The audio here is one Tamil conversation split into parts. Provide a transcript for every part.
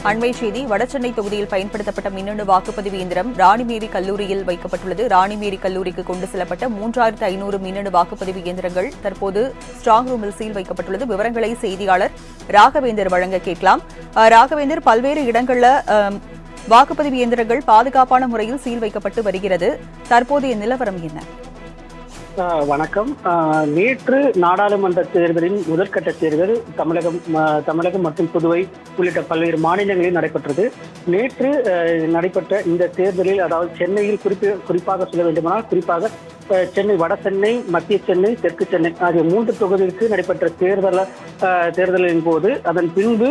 அண்மை செய்தி வடசென்னை தொகுதியில் பயன்படுத்தப்பட்ட மின்னணு வாக்குப்பதிவு இயந்திரம் ராணிமேரி கல்லூரியில் வைக்கப்பட்டுள்ளது. ராணிமேரி கல்லூரிக்கு கொண்டு செல்லப்பட்ட 3500 மின்னணு வாக்குப்பதிவு இயந்திரங்கள் தற்போது ஸ்ட்ராங் ரூமில் சீல் வைக்கப்பட்டுள்ளது. விவரங்களை செய்தியாளர் ராகவேந்தர் வழங்க கேட்கலாம். ராகவேந்தர், பல்வேறு இடங்களில் வாக்குப்பதிவு இயந்திரங்கள் பாதுகாப்பான முறையில் சீல் வைக்கப்பட்டு வருகிறது. தற்போதைய நிலவரம் என்ன? வணக்கம். நேற்று நாடாளுமன்ற தேர்தலின் முதற்கட்ட தேர்தல் தமிழகம் மற்றும் புதுவை உள்ளிட்ட பல்வேறு மாநிலங்களில் நடைபெற்றது. நேற்று நடைபெற்ற இந்த தேர்தலில், அதாவது சென்னையில் குறிப்பாக சொல்ல வேண்டுமானால், குறிப்பாக சென்னை, வட சென்னை, மத்திய சென்னை, தெற்கு சென்னை ஆகிய 3 தொகுதிகளுக்கு நடைபெற்ற தேர்தலின் போது அதன் பின்பு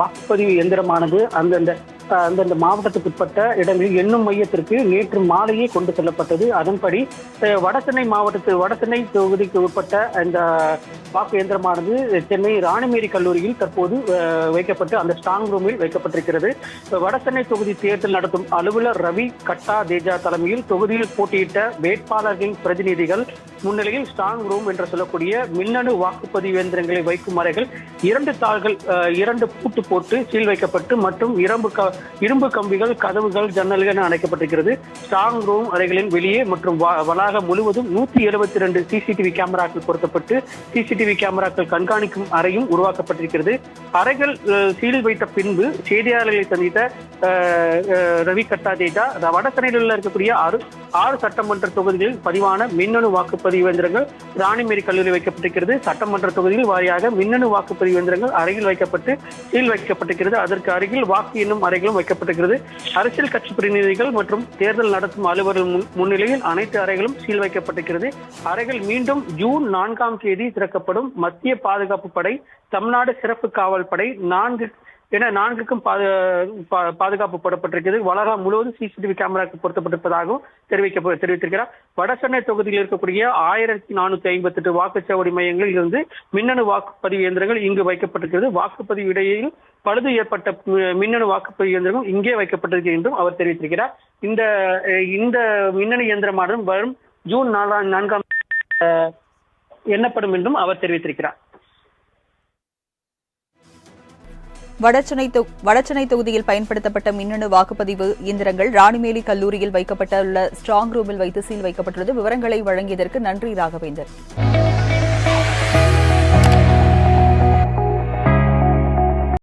வாக்குப்பதிவு இயந்திரமானது அந்தந்த மாவட்டத்துக்குட்பட்ட இடங்களில் எண்ணும் மையத்திற்கு நேற்று மாலையே கொண்டு செல்லப்பட்டது. அதன்படி வடசென்னை தொகுதிக்கு உட்பட்ட இந்த வாக்கு இயந்திரமானது சென்னை ராணிமேரி கல்லூரியில் தற்போது வைக்கப்பட்டு அந்த ஸ்ட்ராங் ரூமில் வைக்கப்பட்டிருக்கிறது. வடசென்னை தொகுதி தேர்தல் நடத்தும் அலுவலர் ரவி கட்டா தேஜா தலைமையில் தொகுதியில் போட்டியிட்ட வேட்பாளர்களின் பிரதிநிதிகள் முன்னிலையில் ஸ்ட்ராங் ரூம் என்று சொல்லக்கூடிய மின்னணு வாக்குப்பதிவு இயந்திரங்களை வைக்கும் அறைகள் 2 தாள்கள் 2 பூட்டு போட்டு சீல் வைக்கப்பட்டு மற்றும் இரும்பு கம்பிகள், கதவுகள், ஜன்னல்கள் என அணைக்கப்பட்டிருக்கிறது. ஸ்ட்ராங் ரூம் அறைகளின் வெளியே மற்றும் வளாகம் முழுவதும் 172 சிசிடிவி கேமராக்கள் பொருத்தப்பட்டு சிசிடிவி கேமராக்கள் கண்காணிக்கும் அறையும் உருவாக்கப்பட்டிருக்கிறது. அறைகள் சீல் வைத்த பின்பு செய்தியாளர்களை சந்தித்த ரவி கட்டா தேஜா, வடசென்னையில் இருக்கக்கூடிய 6 சட்டமன்ற தொகுதிகளில் பதிவான மின்னணு வாக்குப்பதிவு இயந்திரங்கள் ராணிமேரி கல்லூரியில் வைக்கப்பட்டிருக்கிறது. சட்டமன்ற தொகுதியில் வாரியாக மின்னணு வாக்குப்பதிவு இயந்திரங்கள் அறையில் வைக்கப்பட்டு சீல் வைக்கப்பட்டிருக்கிறது. அதற்கு அருகில் வாக்கு எண்ணும் அறைகளும் வைக்கப்பட்டிருக்கிறது. அரசியல் கட்சி பிரதிநிதிகள் மற்றும் தேர்தல் நடத்தும் அலுவலர்கள் முன்னிலையில் அனைத்து அறைகளும் சீல் வைக்கப்பட்டிருக்கிறது. அறைகள் மீண்டும் ஜூன் 4ஆம் தேதி திறக்கப்படும். மத்திய பாதுகாப்பு படை, தமிழ்நாடு சிறப்பு காவல் படை 4க்கும் பாதுகாப்பு போடப்பட்டிருக்கிறது. வளாகம் முழுவதும் சிசிடிவி கேமராக்கள் பொருத்தப்பட்டிருப்பதாகவும் தெரிவித்திருக்கிறார். வடசென்னை தொகுதியில் இருக்கக்கூடிய 1458 வாக்குச்சாவடி மையங்களில் இருந்து மின்னணு வாக்குப்பதிவு இயந்திரங்கள் இங்கு வைக்கப்பட்டிருக்கிறது. வாக்குப்பதிவு இடையில் பழுது ஏற்பட்ட மின்னணு வாக்குப்பதிவு இயந்திரங்கள் இங்கே வைக்கப்பட்டிருக்கிறது என்றும் அவர் தெரிவித்திருக்கிறார். இந்த மின்னணு இயந்திரமானது வரும் ஜூன் 4ஆம் எண்ணப்படும் என்றும் அவர் தெரிவித்திருக்கிறார். வடசென்னை தொகுதியில் பயன்படுத்தப்பட்ட மின்னணு வாக்குப்பதிவு இயந்திரங்கள் ராணிமேரி கல்லூரியில் வைக்கப்பட்டுள்ள ஸ்ட்ராங் ரூமில் வைத்து சீல் வைக்கப்பட்டுள்ளது. விவரங்களை வழங்கியதற்கு நன்றி ராகவேந்தர்.